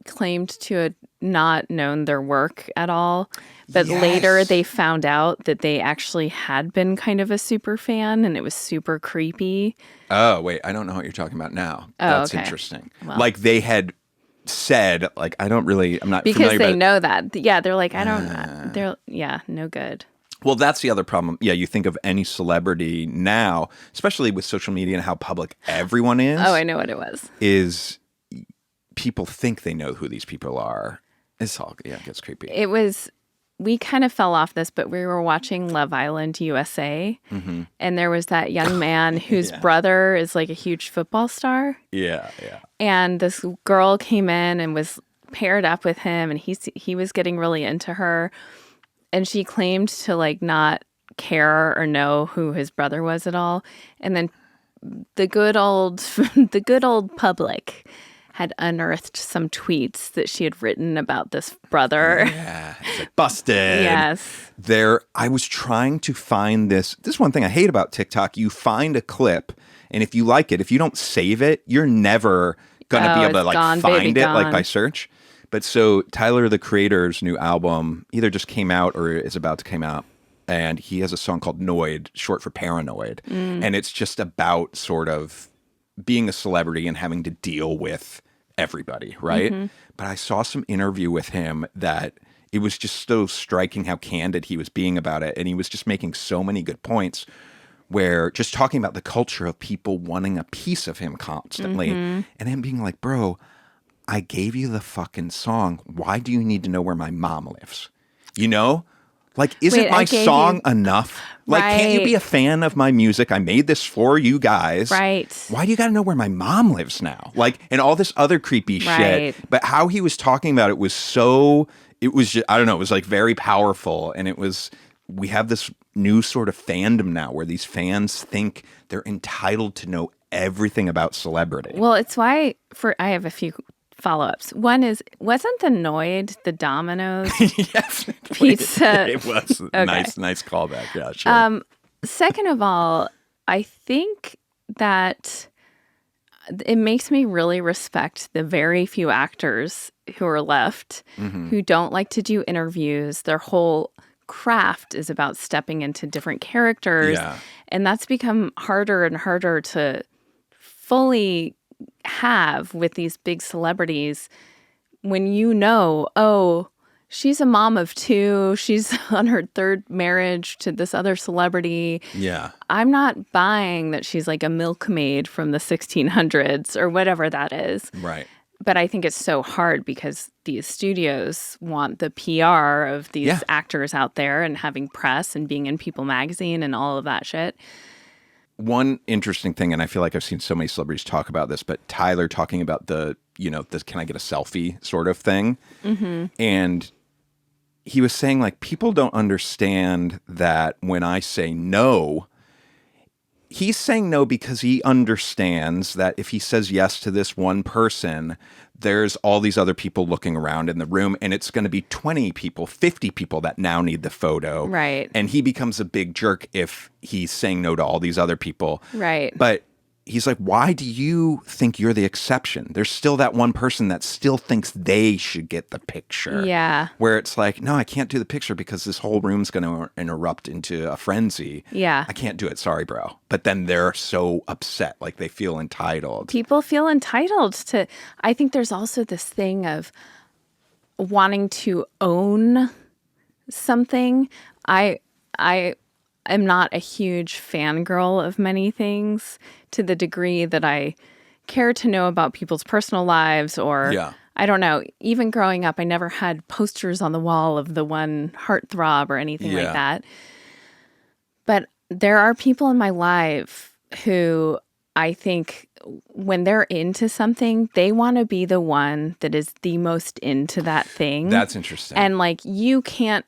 claimed to have not known their work at all. But later they found out that they actually had been kind of a super fan and it was super creepy. Oh, wait. I don't know what you're talking about now. That's okay. interesting. Well. Like they had said, like, I'm not because familiar. They know that. Yeah, they're like, no good. Well, that's the other problem. Yeah, you think of any celebrity now, especially with social media and how public everyone is. Oh, I know what it was. Is people think they know who these people are. It gets creepy. We kind of fell off this, but we were watching Love Island USA, and there was that young man whose brother is like a huge football star. Yeah. And this girl came in and was paired up with him, and he was getting really into her, and she claimed to like not care or know who his brother was at all. And then the good old public had unearthed some tweets that she had written about this brother. Yeah, it's like busted. Yes. I was trying to find this. This is one thing I hate about TikTok. You find a clip, and if you like it, if you don't save it, you're never going to be able to like find it like by search. But so Tyler, the Creator's new album either just came out or is about to come out. And he has a song called Noid, short for paranoid. And it's just about sort of being a celebrity and having to deal with everybody, right? But I saw some interview with him that it was just so striking how candid he was being about it. And he was just making so many good points where just talking about the culture of people wanting a piece of him constantly and him being like, bro, I gave you the fucking song. Why do you need to know where my mom lives? Like, isn't my song enough? Like, can't you be a fan of my music? I made this for you guys. Right. Why do you got to know where my mom lives now? Like, and all this other creepy shit. But how he was talking about it was just, I don't know, it was like very powerful. And we have this new sort of fandom now where these fans think they're entitled to know everything about celebrity. Well, it's why I have a few follow-ups. One is, wasn't the Noid the Domino's Yes. pizza? It was. Okay. Nice callback. Yeah, sure. Second of all, I think that it makes me really respect the very few actors who are left who don't like to do interviews. Their whole craft is about stepping into different characters. Yeah. And that's become harder and harder to fully have with these big celebrities when you know, oh, she's a mom of two. She's on her third marriage to this other celebrity. Yeah. I'm not buying that she's like a milkmaid from the 1600s or whatever that is. Right. But I think it's so hard because these studios want the PR of these actors out there and having press and being in People magazine and all of that shit. One interesting thing, and I feel like I've seen so many celebrities talk about this, but Tyler talking about the can I get a selfie sort of thing. And he was saying, like, people don't understand that when I say no, he's saying no because he understands that if he says yes to this one person, there's all these other people looking around in the room, and it's going to be 20 people, 50 people that now need the photo. Right. And he becomes a big jerk if he's saying no to all these other people. Right. But he's like, why do you think you're the exception? There's still that one person that still thinks they should get the picture. Yeah. Where it's like, no, I can't do the picture because this whole room's going to erupt into a frenzy. Yeah. I can't do it. Sorry, bro. But then they're so upset. Like they feel entitled. People feel entitled to. I think there's also this thing of wanting to own something. I am not a huge fangirl of many things to the degree that I care to know about people's personal lives or I don't know. Even growing up, I never had posters on the wall of the one heartthrob or anything like that. But there are people in my life who I think when they're into something, they want to be the one that is the most into that thing. That's interesting. And like you can't,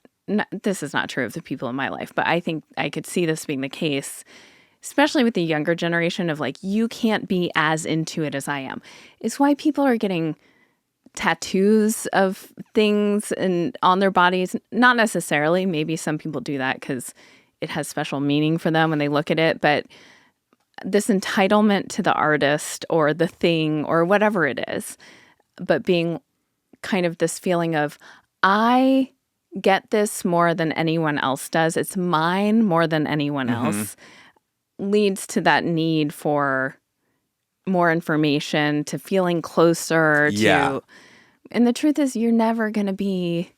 this is not true of the people in my life, but I think I could see this being the case, especially with the younger generation of like, you can't be as into it as I am. It's why people are getting tattoos of things and on their bodies. Not necessarily. Maybe some people do that because it has special meaning for them when they look at it. But this entitlement to the artist or the thing or whatever it is, but being kind of this feeling of, I get this more than anyone else does. It's mine more than anyone else, leads to that need for more information, to feeling closer to. And the truth is, you're never going to be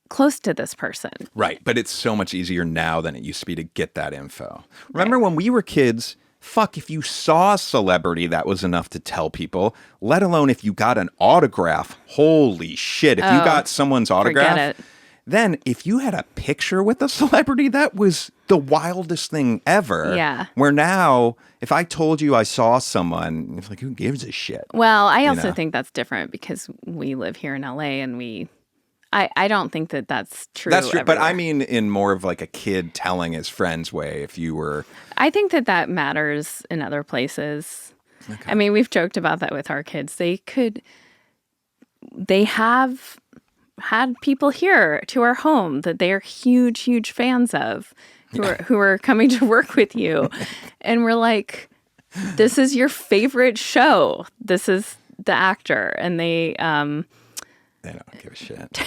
close to this person. Right. But it's so much easier now than it used to be to get that info. Remember when we were kids, if you saw a celebrity, that was enough to tell people, let alone if you got an autograph. Holy shit. If you got someone's autograph, then if you had a picture with a celebrity, that was the wildest thing ever. Yeah. Where now, if I told you I saw someone, it's like, who gives a shit? Well, I also think that's different because we live here in LA and I don't think that that's true. That's true, everywhere. but I mean in more of like a kid telling his friends way. If you were, I think that matters in other places. Okay. I mean, we've joked about that with our kids. They have had people here to our home that they are huge, huge fans of, who are coming to work with you, and we're like, this is your favorite show. This is the actor, and they don't give a shit.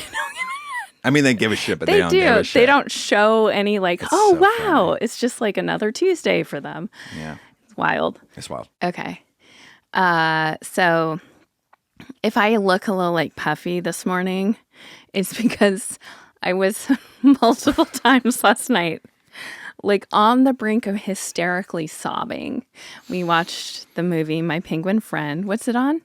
I mean, they give a shit, but they don't give a shit. They don't show any like, it's oh, so wow. funny. It's just like another Tuesday for them. Yeah. It's wild. It's wild. Okay. So if I look a little like puffy this morning, it's because I was multiple times last night like on the brink of hysterically sobbing. We watched the movie My Penguin Friend. What's it on?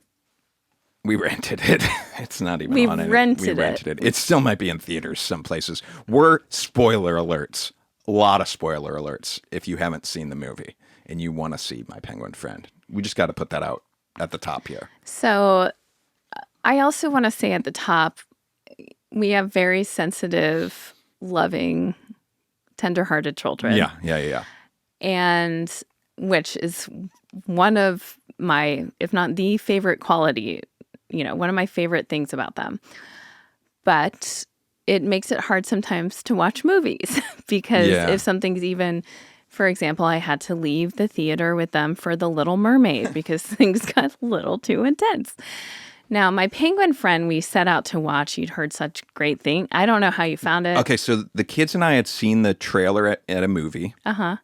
We rented it. It's not even on it. We rented it. It still might be in theaters some places. We're spoiler alerts. A lot of spoiler alerts if you haven't seen the movie and you want to see My Penguin Friend. We just got to put that out at the top here. So I also want to say at the top, we have very sensitive, loving, tender-hearted children. Yeah. And which is one of my, if not the favorite quality one of my favorite things about them. But it makes it hard sometimes to watch movies because if something's even, for example, I had to leave the theater with them for The Little Mermaid because things got a little too intense. Now, my penguin friend, we set out to watch. You'd heard such great things. I don't know how you found it. Okay, so the kids and I had seen the trailer at a movie. Uh-huh.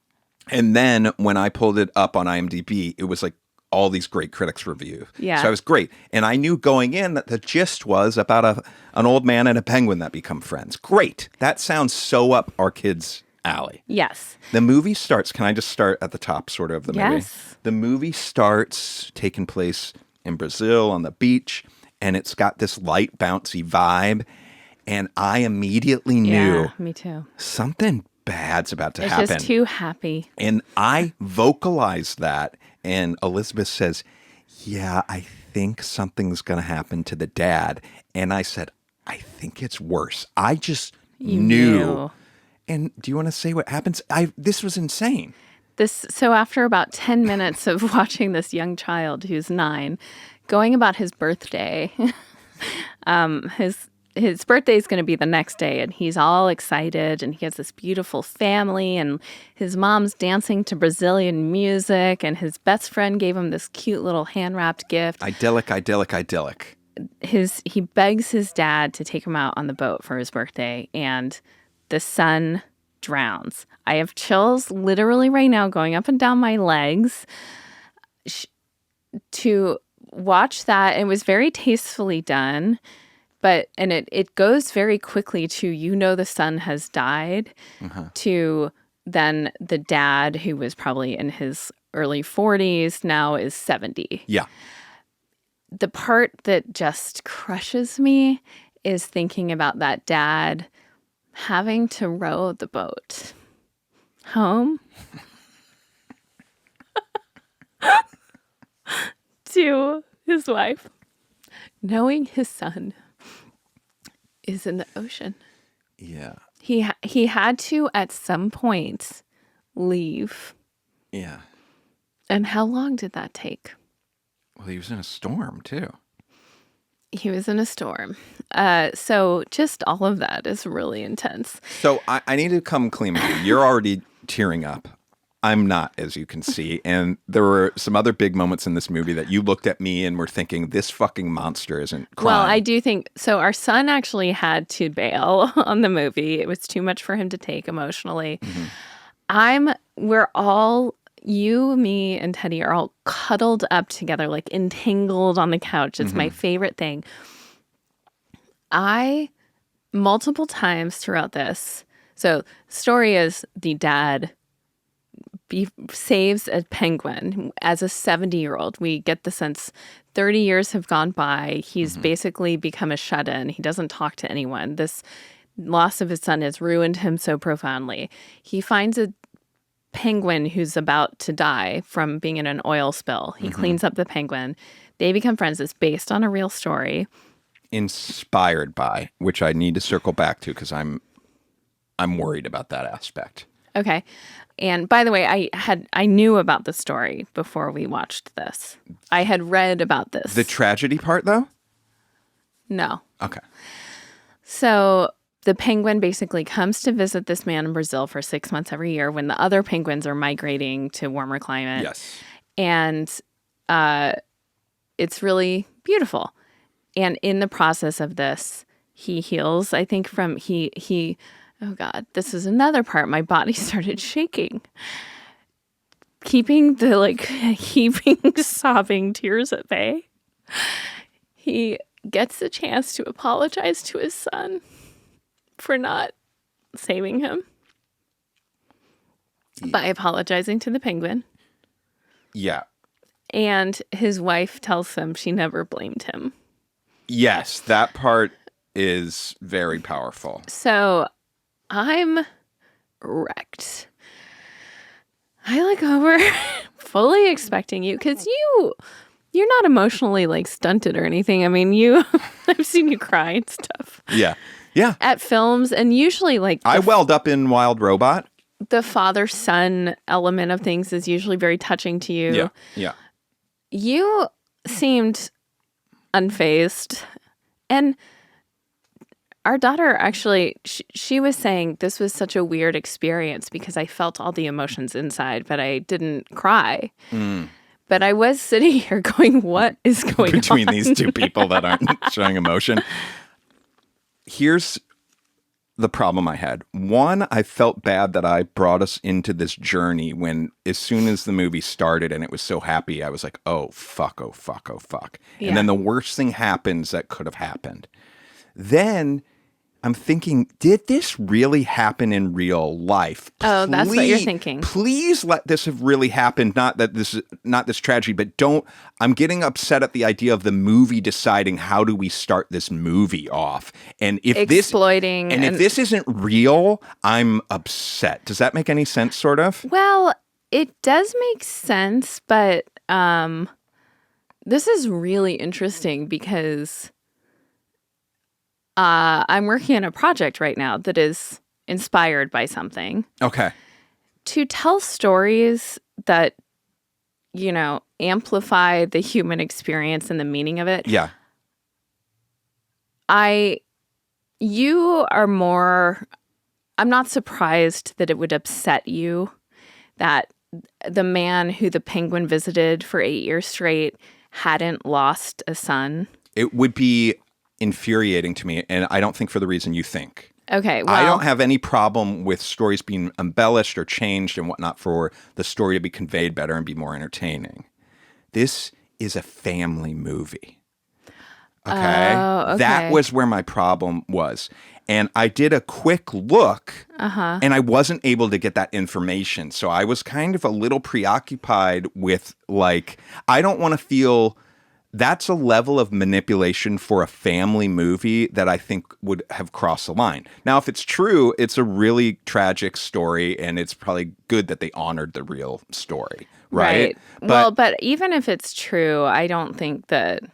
And then when I pulled it up on IMDb, it was like all these great critics review. Yeah. So I was great. And I knew going in that the gist was about an old man and a penguin that become friends. Great. That sounds so up our kids' alley. Yes. The movie starts, can I just start at the top sort of the movie? Yes. The movie starts taking place in Brazil on the beach, and it's got this light, bouncy vibe. And I immediately knew me too. something bad's about to happen. It's just too happy. And I vocalized that, and Elizabeth says, yeah, I think something's going to happen to the dad. And I said, I think it's worse. I just knew. And do you want to say what happens? This was insane. So after about 10 minutes of watching this young child who's 9, going about his birthday, his birthday is going to be the next day, and he's all excited, and he has this beautiful family, and his mom's dancing to Brazilian music, and his best friend gave him this cute little hand-wrapped gift. Idyllic, idyllic, idyllic. He begs his dad to take him out on the boat for his birthday, and the son drowns. I have chills literally right now going up and down my legs to watch that. It was very tastefully done, and it goes very quickly to, the son has died, to then the dad, who was probably in his early 40s, now is 70. Yeah. The part that just crushes me is thinking about that dad having to row the boat home to his wife, knowing his son is in the ocean. Yeah. He had to, at some point, leave. Yeah. And how long did that take? Well, he was in a storm, too. He was in a storm. So just all of that is really intense. So I need to come clean with you. You're already tearing up. I'm not, as you can see. And there were some other big moments in this movie that you looked at me and were thinking, this fucking monster isn't crying. Well, I do think, so our son actually had to bail on the movie. It was too much for him to take emotionally. We're all, you, me, and Teddy are all cuddled up together, like entangled on the couch. It's my favorite thing. Multiple times throughout this, so story is the dad saves a penguin as a 70-year-old. We get the sense 30 years have gone by. He's basically become a shut-in. He doesn't talk to anyone. This loss of his son has ruined him so profoundly. He finds a penguin who's about to die from being in an oil spill. He cleans up the penguin. They become friends. It's based on a real story. Inspired by, which I need to circle back to because I'm worried about that aspect. Okay. And by the way, I knew about the story before we watched this. I had read about this. The tragedy part, though? No. Okay. So the penguin basically comes to visit this man in Brazil for 6 months every year when the other penguins are migrating to warmer climate. Yes. And it's really beautiful. And in the process of this, he heals, I think, from oh God, this is another part. My body started shaking. Keeping the heaving, sobbing tears at bay. He gets the chance to apologize to his son for not saving him by apologizing to the penguin. Yeah. And his wife tells him she never blamed him. Yes, that part is very powerful. So I'm wrecked. I look over fully expecting you because you're not emotionally stunted or anything. I mean, I've seen you cry and stuff. Yeah. Yeah. At films, and usually I welled up in Wild Robot. The father-son element of things is usually very touching to you. Yeah. Yeah. You seemed unfazed. And our daughter actually, she was saying this was such a weird experience because I felt all the emotions inside, but I didn't cry. But I was sitting here going, what is going Between on? these two people that aren't showing emotion. Here's the problem I had. One, I felt bad that I brought us into this journey when as soon as the movie started and it was so happy, I was like, oh, fuck, oh, fuck, oh, fuck. Yeah. And then the worst thing happens that could have happened. Then I'm thinking, did this really happen in real life? Oh, that's what you're thinking. Please let this have really happened. Not this tragedy, but don't. I'm getting upset at the idea of the movie deciding how do we start this movie off. And if Exploiting. if this isn't real, I'm upset. Does that make any sense, sort of? Well, it does make sense, but this is really interesting because I'm working on a project right now that is inspired by something. Okay. To tell stories that, amplify the human experience and the meaning of it. Yeah. You are more, I'm not surprised that it would upset you that the man who the penguin visited for 8 years straight hadn't lost a son. It would be infuriating to me, and I don't think for the reason you think. Okay, well, I don't have any problem with stories being embellished or changed and whatnot for the story to be conveyed better and be more entertaining. This is a family movie. Okay? Oh, okay. That was where my problem was. And I did a quick look, and I wasn't able to get that information. So I was kind of a little preoccupied with, I don't want to feel... That's a level of manipulation for a family movie that I think would have crossed the line. Now, if it's true, it's a really tragic story, and it's probably good that they honored the real story, right? But even if it's true, I don't think that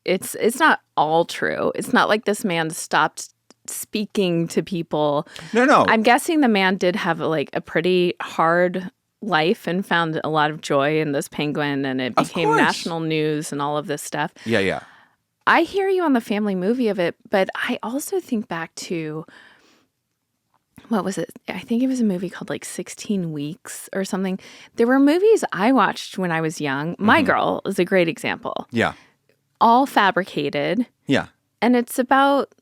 it's not all true. It's not like this man stopped speaking to people. No. I'm guessing the man did have a pretty hard life and found a lot of joy in this penguin, and it became national news and all of this stuff. Yeah. I hear you on the family movie of it, but I also think back to, what was it? I think it was a movie called 16 Weeks or something. There were movies I watched when I was young. My Girl is a great example. Yeah. All fabricated. Yeah. And it's about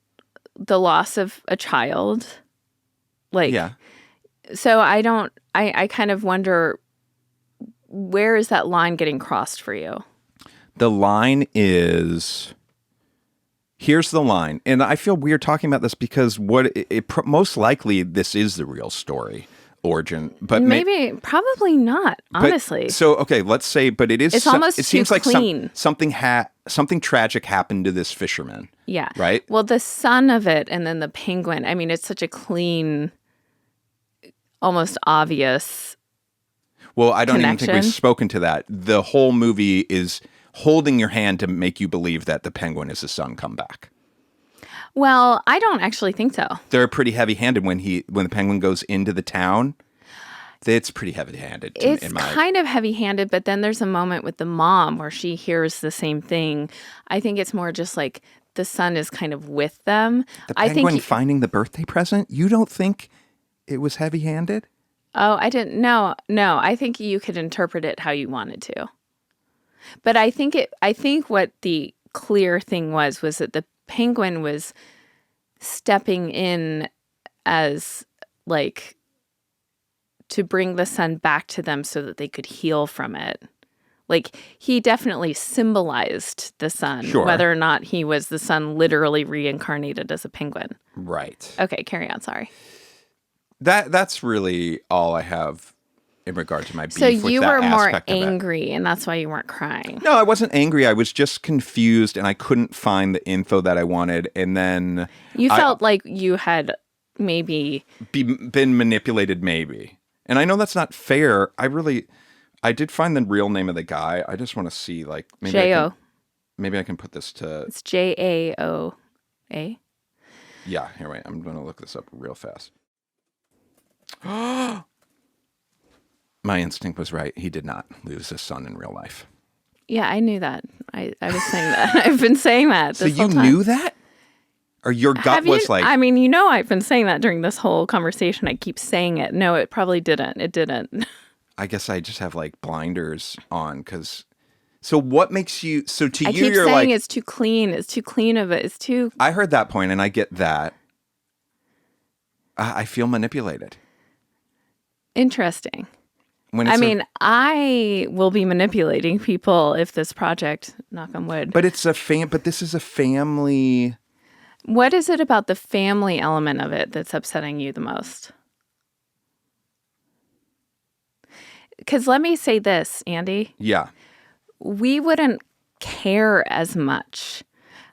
the loss of a child. Yeah. So I kind of wonder, where is that line getting crossed for you? The line is, here's the line. And I feel weird talking about this because most likely this is the real story origin, but probably not, honestly. Okay, let's say, but it is, it's almost it seems like clean. something tragic happened to this fisherman. Yeah. Right? Well, the son of it and then the penguin, I mean, it's such a clean, almost obvious Well, I don't connection. even think we've spoken to that. The whole movie is holding your hand to make you believe that the penguin is his son come back. Well, I don't actually think so. They're pretty heavy-handed when the penguin goes into the town. It's pretty heavy-handed. It's kind of heavy-handed, but then there's a moment with the mom where she hears the same thing. I think it's more just the son is kind of with them. The penguin finding the birthday present? You don't think it was heavy-handed? Oh, I didn't. No. I think you could interpret it how you wanted to. But I think what the clear thing was that the penguin was stepping in as to bring the son back to them so that they could heal from it. He definitely symbolized the son, sure, whether or not he was the son literally reincarnated as a penguin. Right. Okay, carry on. Sorry. That's really all I have in regard to my beef. So you were more angry, and that's why you weren't crying. No, I wasn't angry. I was just confused, and I couldn't find the info that I wanted. And then you felt like you had maybe been manipulated, maybe. And I know that's not fair. I did find the real name of the guy. I just want to see, maybe J-O. Maybe I can put this to... It's J-A-O-A. Yeah, here, wait. I'm going to look this up real fast. My instinct was right. He did not lose his son in real life. Yeah, I knew that. I was saying that. I've been saying that So this you whole time. knew that? Or your gut was like... I mean, I've been saying that during this whole conversation. I keep saying it. No, it probably didn't. It didn't. I guess I just have like blinders on because... So what makes you... So to I you, keep you're saying like... it's too clean. It's too clean of it. It's too... I heard that point and I get that. I feel manipulated. Interesting. When I it's mean, I will be manipulating people if this project, knock on wood. But it's but this is a family... What is it about the family element of it that's upsetting you the most? Because let me say this, Andy. Yeah. We wouldn't care as much.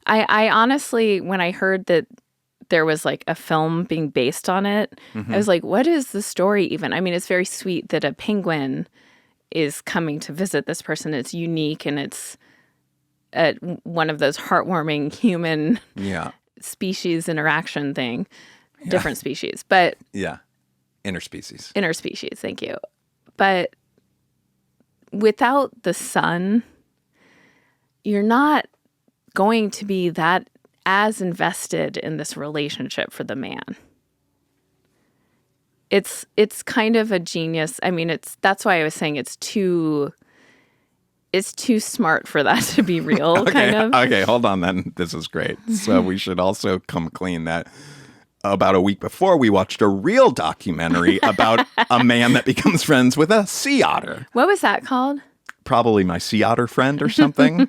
I honestly, when I heard that there was like a film being based on it, I was like, what is the story even? I mean, it's very sweet that a penguin is coming to visit this person. It's unique and it's one of those heartwarming human species interaction thing. Yeah. Different species, but... Yeah. Interspecies. Interspecies, thank you. But without the son, you're not going to be that as invested in this relationship for the man. It's kind of a genius. I mean, that's why I was saying it's too smart for that to be real, kind of. Okay, hold on then. This is great. So we should also come clean that about a week before we watched a real documentary about a man that becomes friends with a sea otter. What was that called? Probably My Sea Otter Friend or something.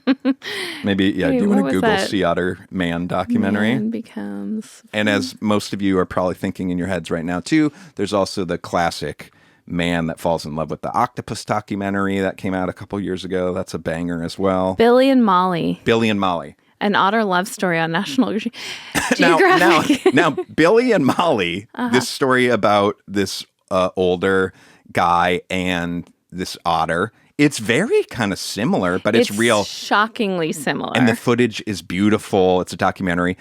Maybe, yeah, Wait, do you want to Google that? Sea Otter Man documentary? Man becomes... And as most of you are probably thinking in your heads right now too, there's also the classic Man That Falls in Love with the Octopus documentary that came out a couple years ago. That's a banger as well. Billy and Molly. Billy and Molly. An otter love story on National Geographic. Now, Billy and Molly, this story about this older guy and this otter, it's very kind of similar, but it's real. Shockingly similar. And the footage is beautiful. It's a documentary.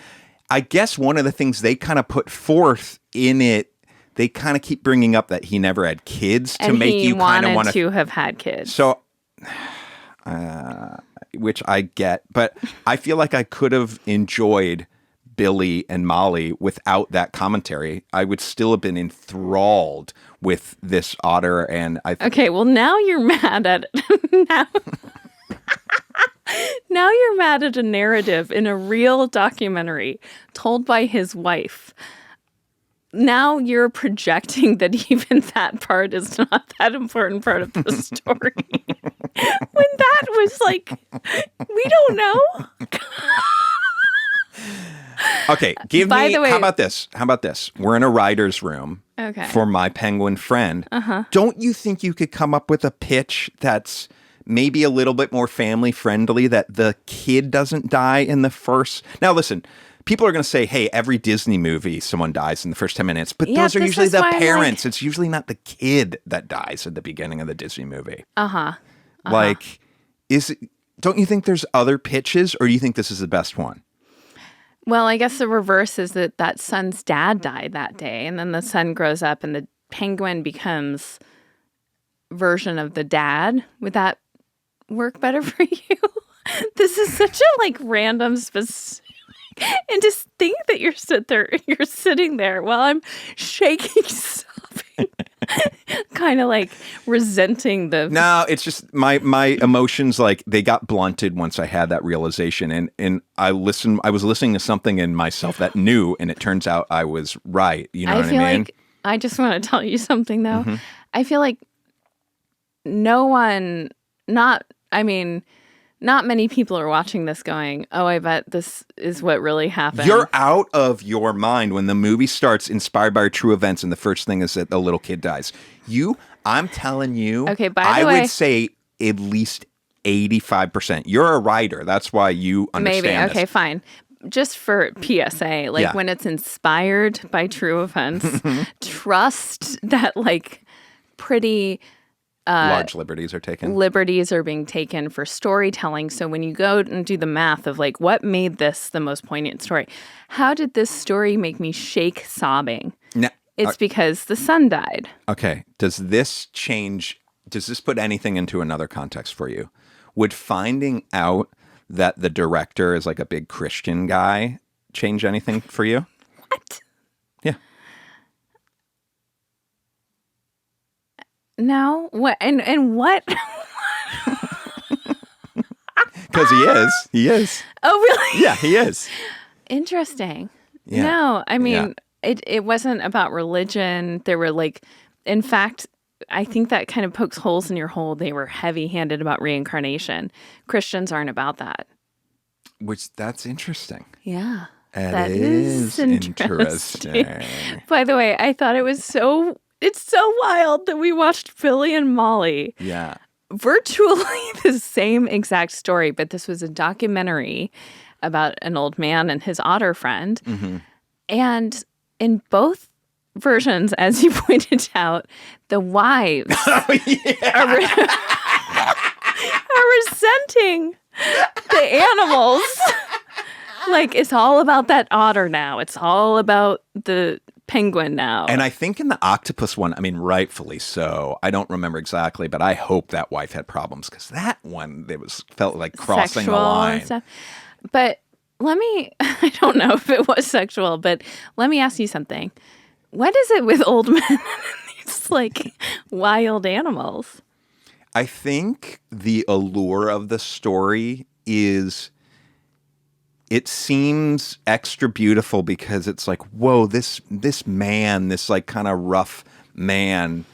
I guess one of the things they kind of put forth in it, they kind of keep bringing up that he never had kids to make you kind of want to have had kids. So, which I get, but I feel like I could have enjoyed Billy and Molly without that commentary. I would still have been enthralled with this otter, and okay, well now you're mad at it. Now you're mad at a narrative in a real documentary told by his wife. Now you're projecting that even that part is not that important part of the story. When that was like, we don't know. Okay, how about this? How about this? We're in a writer's room for My Penguin Friend. Don't you think you could come up with a pitch that's maybe a little bit more family friendly, that the kid doesn't die in the first... Now listen, people are going to say, hey, every Disney movie, someone dies in the first 10 minutes. But those are usually the parents. It's usually not the kid that dies at the beginning of the Disney movie. Like, don't you think there's other pitches, or do you think this is the best one? Well, I guess the reverse is that son's dad died that day. And then the son grows up and the penguin becomes version of the dad. Would that work better for you? This is such a random specific... And just think that you're sitting there while I'm shaking, sobbing, kind of resenting the... No, it's just my emotions, they got blunted once I had that realization. And I was listening to something in myself that knew, and it turns out I was right. You know what I mean? I just want to tell you something, though. I feel like not many people are watching this going, oh, I bet this is what really happened. You're out of your mind when the movie starts inspired by true events and the first thing is that the little kid dies. I'm telling you, okay, by the way, I would say at least 85%. You're a writer. That's why you understand maybe. this. Okay, fine. Just for PSA, when it's inspired by true events, trust that pretty... large liberties are taken. Liberties are being taken for storytelling. So when you go and do the math of what made this the most poignant story, how did this story make me shake sobbing? Now, it's because the son died. Okay. Does this put anything into another context for you? Would finding out that the director is like a big Christian guy change anything for you? What? Yeah. No. What? And what? Because he is. He is. Oh, really? Yeah, he is. Interesting. Yeah. No, I mean, Yeah. it wasn't about religion. There were like, in fact, I think that kind of pokes holes in your whole, they were heavy-handed about reincarnation. Christians aren't about that. Which, that's interesting. Yeah. That is interesting. By the way, I thought it's so wild that we watched Billy and Molly. Yeah. Virtually the same exact story, but this was a documentary about an old man and his otter friend. Mm-hmm. And in both versions, as you pointed out, the wives are resenting the animals. Like, it's all about that otter now. It's all about the penguin now. And I think in the octopus one, I mean, rightfully so. I don't remember exactly, but I hope that wife had problems because that one, felt like crossing Sexual the line. and stuff. But I don't know if it was sexual, but let me ask you something. What is it with old men and these like wild animals? I think the allure of the story is it seems extra beautiful because it's like, whoa, this man, this like kind of rough man,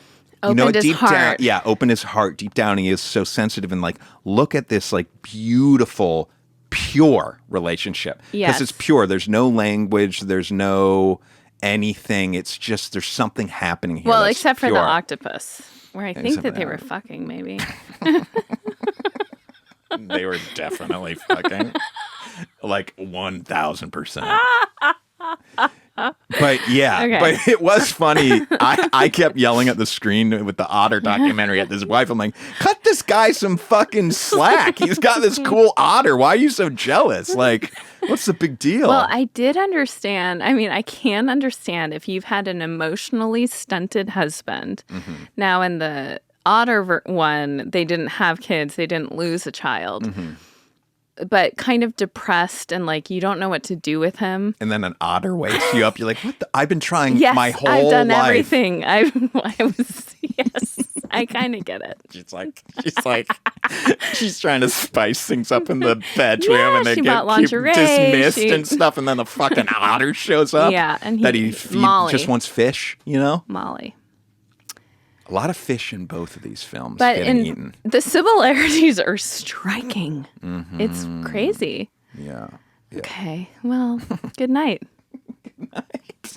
Opened his deep heart. down, opened his heart deep down. He is so sensitive and like, look at this like beautiful, pure relationship. Yes. Because it's pure. There's no language. There's no anything. It's just, there's something happening here. Well, that's except for pure. the octopus, where I think Except that for they that. were fucking maybe. They were definitely fucking like 1,000%. But yeah, Okay. but it was funny. I kept yelling at the screen with the otter documentary at his wife. I'm like, cut this guy some fucking slack. He's got this cool otter. Why are you so jealous? Like, what's the big deal? Well, I did understand. I mean, I can understand if you've had an emotionally stunted husband. Mm-hmm. Now, in the otter one, they didn't have kids. They didn't lose a child. Mm-hmm. But kind of depressed and like you don't know what to do with him. And then an otter wakes you up. You're like, what the? I've been trying Yes, my whole I've done life. everything. Yes, I kind of get it. She's trying to spice things up in the bedroom, Yeah, and they she get bought lingerie, dismissed she- and stuff. And then the fucking otter shows up. Yeah, and he Molly. just wants fish. You know, Molly. a lot of fish in both of these films But getting eaten. the similarities are striking. Mm-hmm. It's crazy. Yeah. Okay, well, good night. Good night.